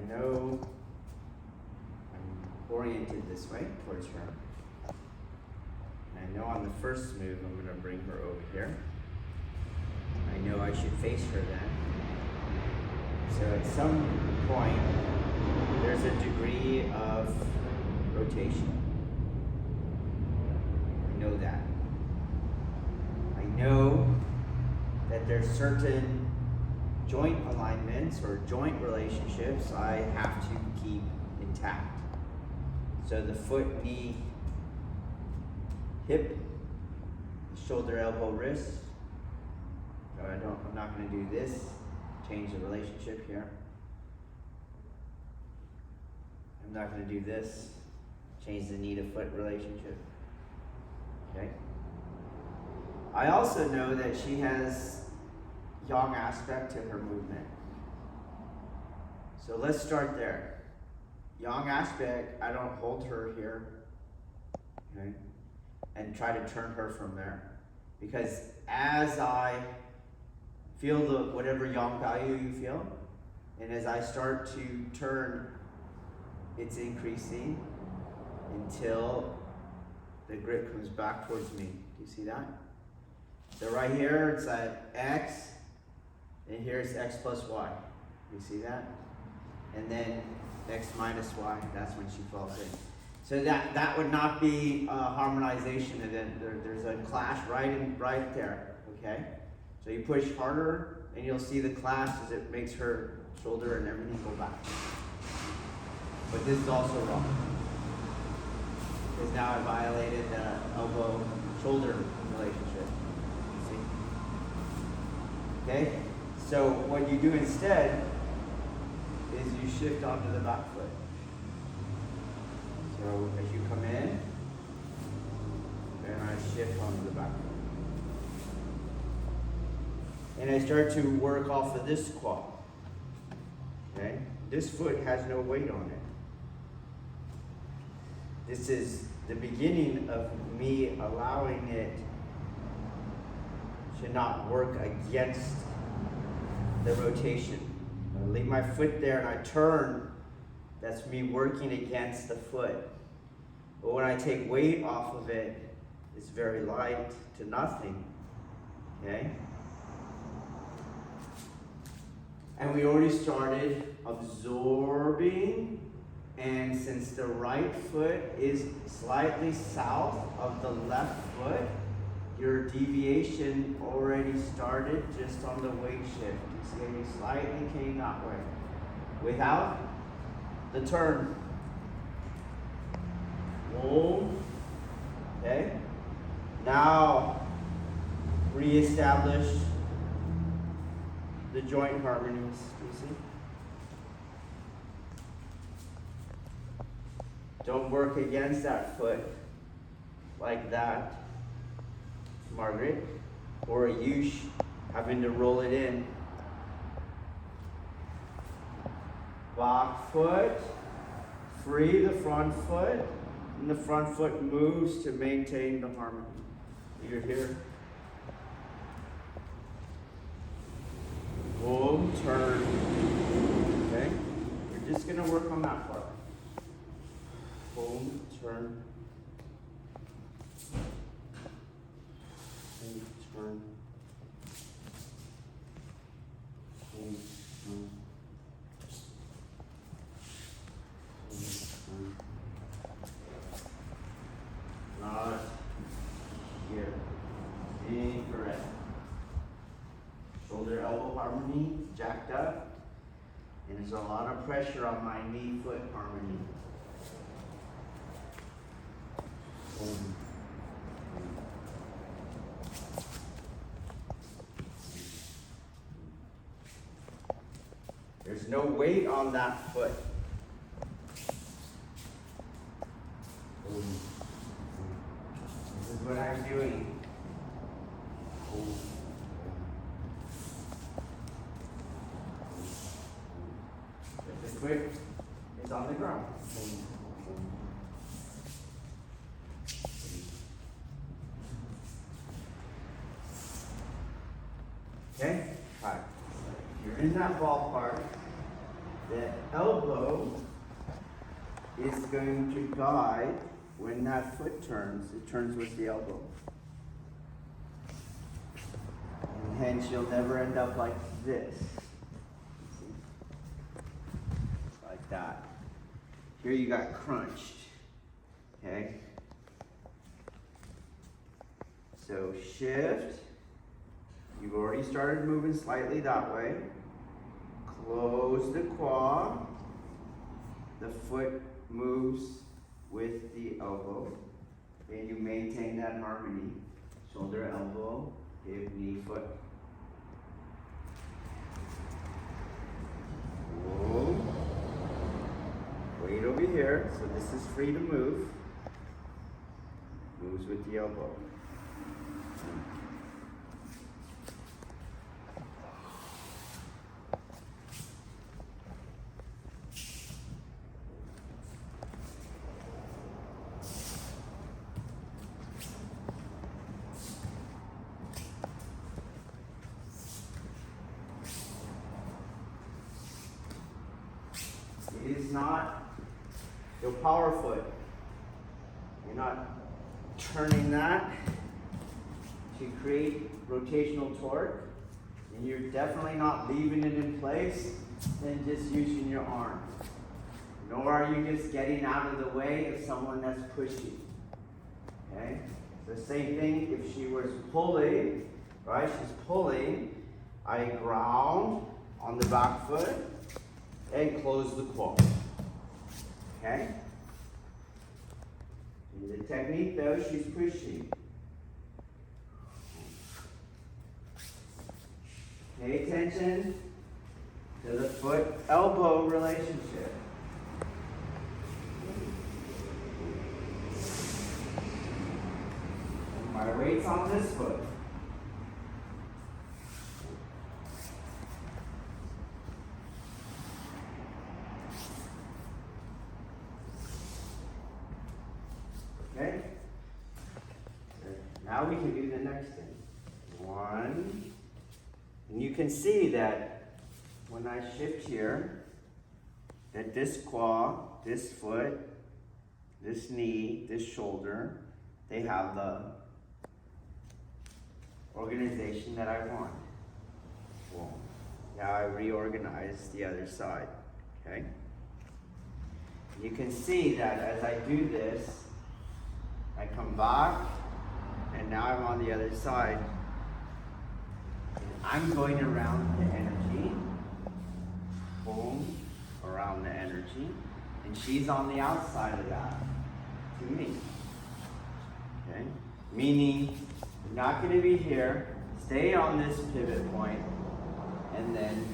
know I'm oriented this way towards her. And I know on the first move I'm going to bring her over here. I know I should face her then. So at some point, there's a degree of rotation. I know that. I know that there's certain joint alignments or joint relationships I have to keep intact. So the foot, knee, hip, shoulder, elbow, wrist. So I'm not going to do this. Change the relationship here. I'm not going to do this. Change the knee to foot relationship. Okay? I also know that she has yang aspect to her movement. So let's start there. Yang aspect, I don't hold her here, okay, and try to turn her from there. Because as I feel the whatever yang value you feel, and as I start to turn, it's increasing until the grip comes back towards me. Do you see that? So right here, it's at X, and here's X plus Y. You see that? And then X minus Y, that's when she falls in. So that would not be a harmonization, and then there's a clash right there, okay? So you push harder, and you'll see the clash as it makes her shoulder and everything go back. But this is also wrong. Because now I violated the elbow-shoulder relationship. You see? Okay? So what you do instead is you shift onto the back foot. So as you come in, and I shift onto the back foot. And I start to work off of this quad. Okay? This foot has no weight on it. This is the beginning of me allowing it to not work against the rotation. I leave my foot there and I turn, that's me working against the foot. But when I take weight off of it, it's very light to nothing. Okay? And we already started absorbing, and since the right foot is slightly south of the left foot, your deviation already started just on the weight shift. You see how you slightly came that way. Without the turn. Hold. Okay? Now, reestablish the joint harmonies. Do you see? Don't work against that foot like that, Margaret, or you having to roll it in. Back foot, free the front foot, and the front foot moves to maintain the harmony. You're here. Hold, turn. Okay? You're just going to work on that part. Hold, turn. Hold, turn. Hold, turn. Not here. Incorrect. Shoulder elbow harmony jacked up, and there's a lot of pressure on my knee foot harmony. There's no weight on that foot. This is what I'm doing. The foot is on the ground. Okay? Alright. If you're in that ballpark, The elbow is going to guide when that foot turns. It turns with the elbow. And hence you'll never end up like this. See? Like that. Here you got crunched. Okay? So shift. You've already started moving slightly that way. Close the quad. The foot moves with the elbow. And you maintain that harmony. Shoulder, elbow, hip, knee, foot. Whoa. Weight over here, so this is free to move. Moves with the elbow. It is not your power foot. You're not turning that to create rotational torque, and you're definitely not leaving it in place and just using your arm. Nor are you just getting out of the way of someone that's pushing. Okay? The same thing if she was pulling, right? She's pulling. I ground on the back foot and close the quad. Okay? In the technique though, she's pushing. Pay attention to the foot-elbow relationship. My weight's on this foot. Okay? Now we can do the next thing. One. And you can see that when I shift here, that this quad, this foot, this knee, this shoulder, they have the organization that I want. Well, now I reorganize the other side. Okay? You can see that as I do this, I come back, and now I'm on the other side. And I'm going around the energy, boom, around the energy, and she's on the outside of that, to me. Okay? Meaning, you're not going to be here, stay on this pivot point, and then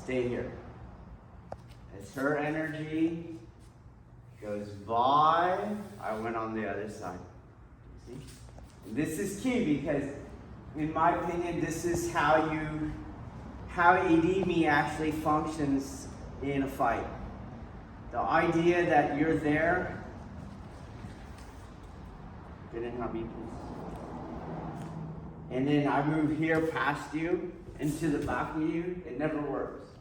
stay here. As her energy goes by, I went on the other side. See? And this is key because, in my opinion, this is how EDME actually functions in a fight. The idea that you're there. Get in, Habib. And then I move here past you into the back of you. It never works.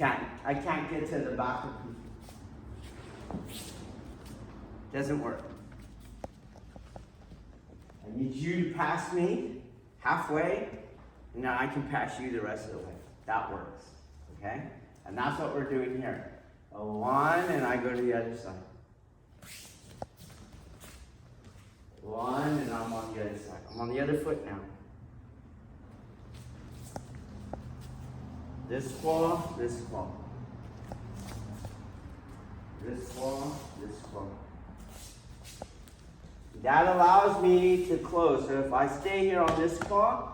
I can't get to the back of you. Doesn't work. I need you to pass me halfway, and then I can pass you the rest of the way. That works. Okay? And that's what we're doing here. A one, and I go to the other side. One, and I'm on the other side. I'm on the other foot now. This claw, this claw. This claw, this claw. That allows me to close. So if I stay here on this claw,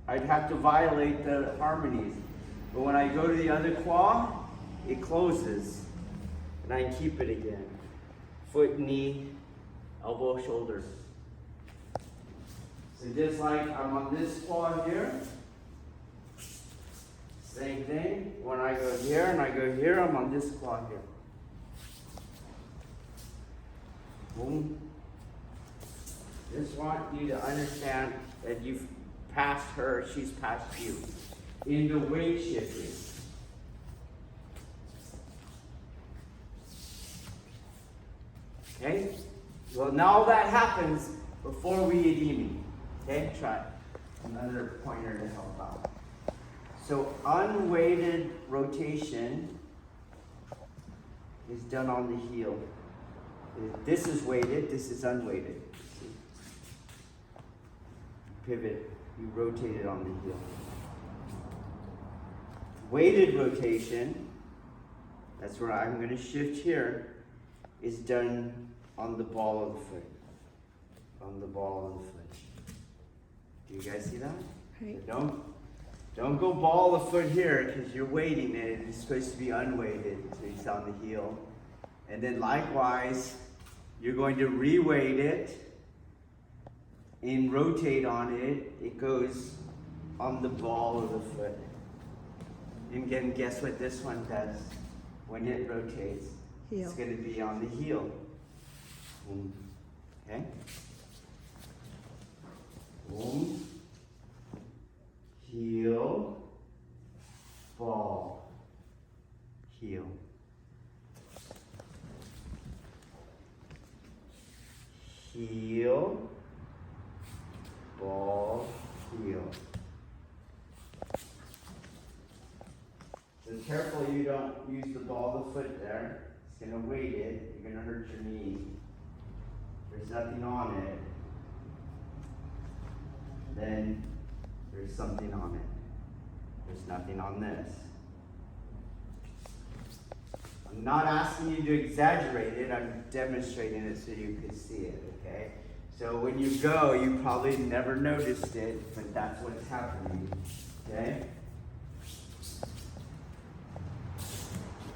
I'd have to violate the harmonies. But when I go to the other claw, it closes. And I can keep it again. Foot, knee, elbow, shoulder. So just like I'm on this claw here, same thing. When I go here and I go here, I'm on this claw here. Boom. Just want you to understand that you've passed her, she's passed you. into weight shifting. Okay? Well, now that happens before we edema. Okay? Try another pointer to help out. So unweighted rotation is done on the heel. This is weighted, this is unweighted. Pivot, you rotate it on the heel. Weighted rotation, that's where I'm going to shift here, is done on the ball of the foot. On the ball of the foot. Do you guys see that? Right. So don't go ball of the foot here because you're weighting it. It's supposed to be unweighted, so it's on the heel. And then likewise, you're going to re-weight it and rotate on it. It goes on the ball of the foot. And again, guess what this one does when it rotates? Heel. It's going to be on the heel. Boom. Okay? Boom. Heel. Ball. Heel. Heel. Ball. Heel. So careful you don't use the ball of the foot there. It's going to weight it. You're going to hurt your knee. There's nothing on it. Then there's something on it. There's nothing on this. I'm not asking you to exaggerate it. I'm demonstrating it so you can see it, okay? So when you go, you probably never noticed it, but that's what's happening, okay?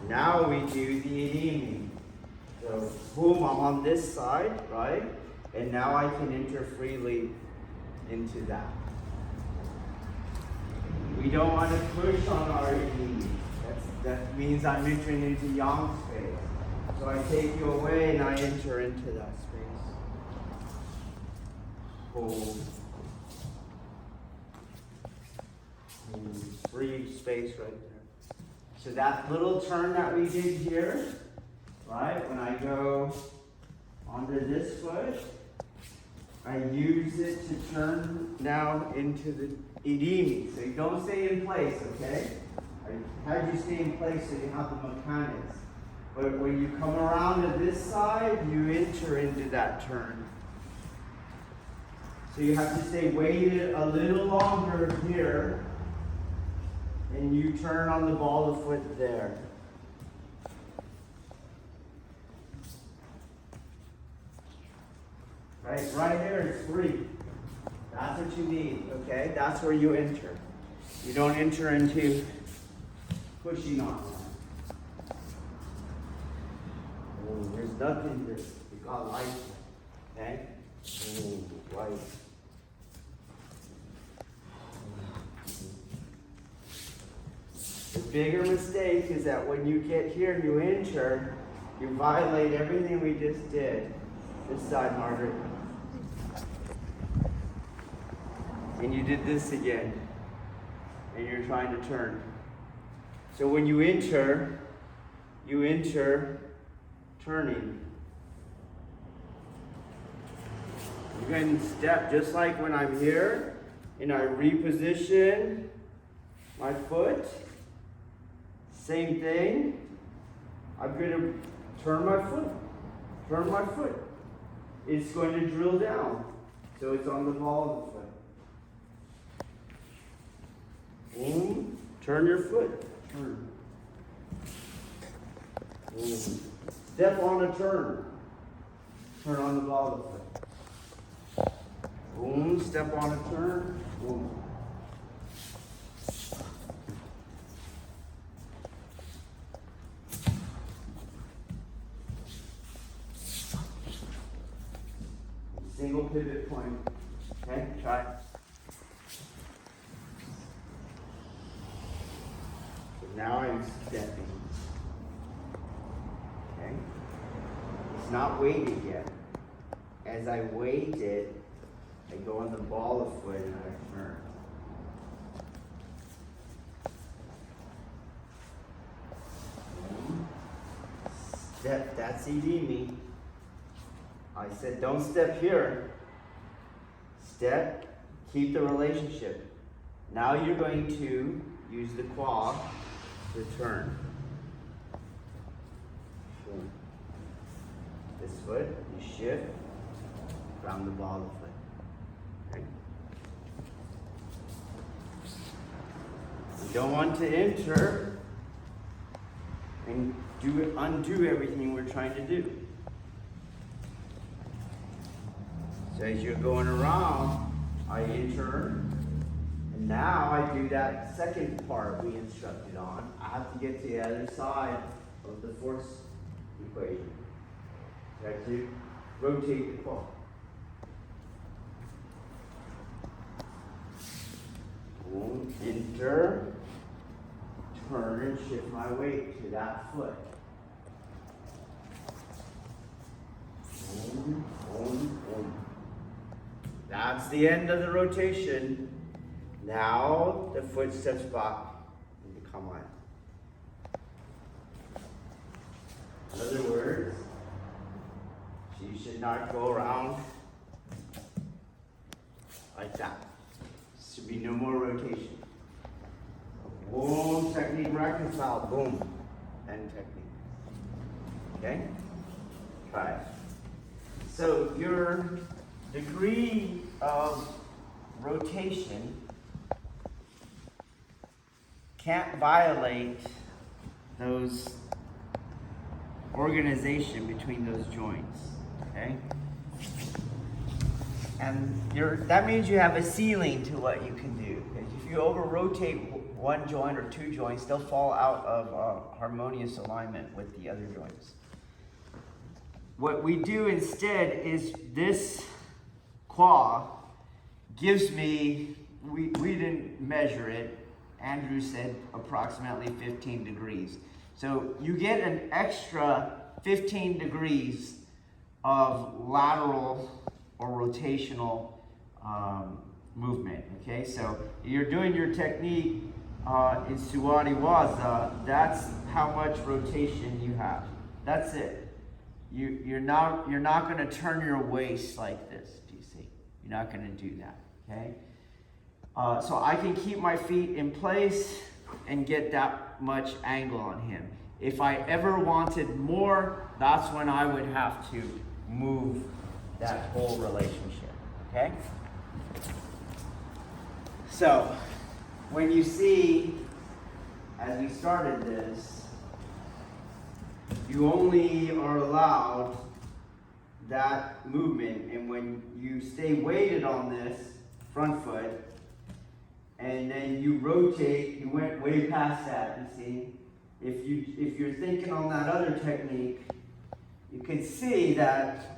Now we do the edema. So boom, I'm on this side, right? And now I can enter freely into that. We don't want to push on our edema. That means I'm entering into yang space. So I take you away and I enter into that space. Hold. Free space right there. So that little turn that we did here, right? When I go onto this foot, I use it to turn now into the edema. So you don't stay in place, okay? I had you stay in place so you have the mechanics. But when you come around to this side, you enter into that turn. So you have to stay weighted a little longer here. And you turn on the ball of foot there. Right there is free. That's what you need, okay? That's where you enter. You don't enter into pushing on. Oh, there's nothing here. You got light, okay? Oh, light. The bigger mistake is that when you get here and you enter, you violate everything we just did. This side, Margaret. And you did this again. And you're trying to turn. So when you enter turning. You can step just like when I'm here and I reposition my foot. Same thing. I'm going to turn my foot. Turn my foot. It's going to drill down. So it's on the ball of the foot. Boom. Turn your foot. Turn. Boom. Step on a turn. Turn on the ball of the foot. Boom. Step on a turn. Boom. Single pivot point. Okay, try it. So now I'm stepping. Okay? It's not weighted yet. As I weight it, I go on the ball of foot and I turn. step, that's CD me. I said don't step here. Step, keep the relationship. Now you're going to use the quad to turn. This foot, you shift, ground the ball of the foot. Okay. You don't want to enter and undo everything we're trying to do. So as you're going around, I enter, and now I do that second part we instructed on. I have to get to the other side of the force equation. I have to rotate the quad. Boom, enter, turn, and shift my weight to that foot. Boom, boom, boom. That's the end of the rotation. Now the foot steps back and become line. In other words, she should not go around like that. There should be no more rotation. Boom, technique reconciled, boom, and technique. Okay? Try it. So your degree of rotation can't violate those organization between those joints, okay? And that means you have a ceiling to what you can do. If you over-rotate one joint or two joints, they'll fall out of harmonious alignment with the other joints. What we do instead is this quad gives me, we didn't measure it, Andrew said approximately 15 degrees. So you get an extra 15 degrees of lateral or rotational movement, okay? So you're doing your technique in Suwadi Waza, that's how much rotation you have. That's it. You're not going to turn your waist like this, do you see? You're not going to do that, okay? So I can keep my feet in place and get that much angle on him. If I ever wanted more, that's when I would have to move that whole relationship, okay? So, when you see, as we started this, you only are allowed that movement, and when you stay weighted on this front foot, and then you rotate, you went way past that, you see? If you're thinking on that other technique, you can see that,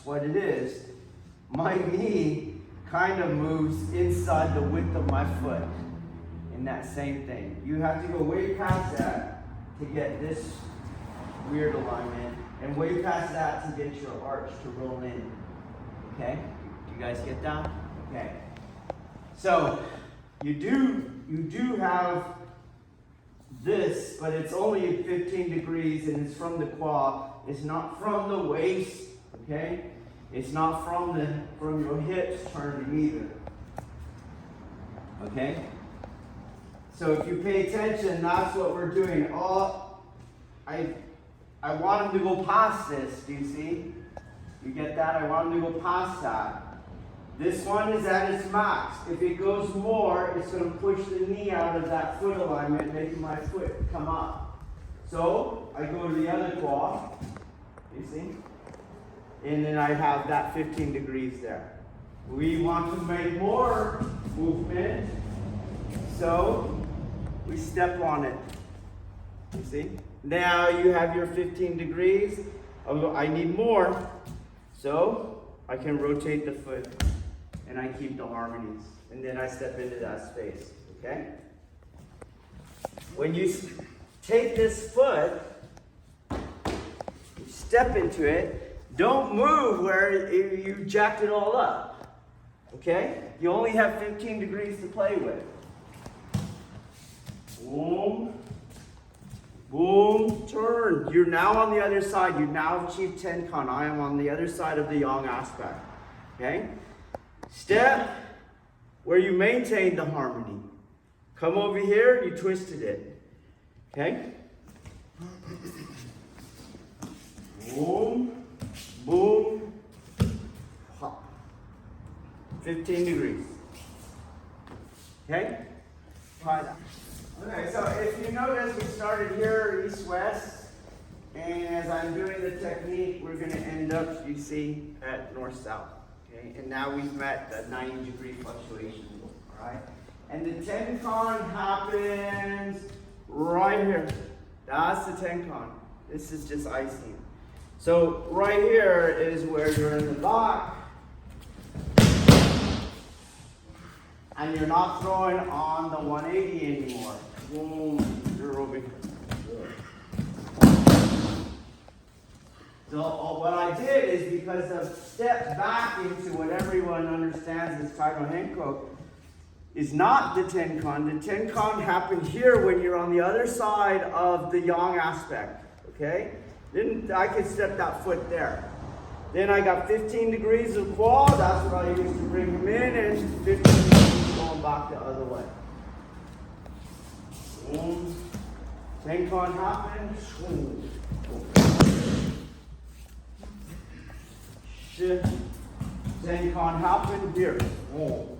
what it is, my knee kind of moves inside the width of my foot in that same thing. You have to go way past that to get this weird alignment, and way past that to get your arch to roll in. Okay? Do you guys get that? Okay. So you do have this, but it's only 15 degrees and it's from the quad. It's not from the waist, okay? It's not from your hips turning either. Okay? So if you pay attention, that's what we're doing. I want him to go past this, do you see? You get that? I want him to go past that. This one is at its max. If it goes more, it's going to push the knee out of that foot alignment, making my foot come up. So I go to the other quad, you see? And then I have that 15 degrees there. We want to make more movement, so we step on it. You see? Now you have your 15 degrees. I need more, so I can rotate the foot and I keep the harmonies. And then I step into that space, okay? When you take this foot, you step into it, don't move where you jacked it all up, okay? You only have 15 degrees to play with. Boom. Boom, turn. You're now on the other side. You now achieve Tenkan. I am on the other side of the yang aspect. Okay? Step where you maintain the harmony. Come over here, you twisted it. Okay? Boom, boom, hop. 15 degrees. Okay? Try that. Okay, so if you notice, we started here, east-west, and as I'm doing the technique, we're going to end up, you see, at north-south. Okay, and now we've met the 90-degree fluctuation. All right, and the Tenkan happens right here. That's the Tenkan. This is just icing. So right here is where you're in the lock, and you're not throwing on the 180 anymore. Boom, you're over here. So what I did is, because of step back into what everyone understands as Kaido Henko is not the Tenkan. The Tenkan happened here when you're on the other side of the yang aspect. Okay? Then I could step that foot there. Then I got 15 degrees of quad. That's what I used to bring him in, and 15 degrees going back the other way. Boom. Tenkan happened. Boom. Shift. Tenkan happened here. Boom.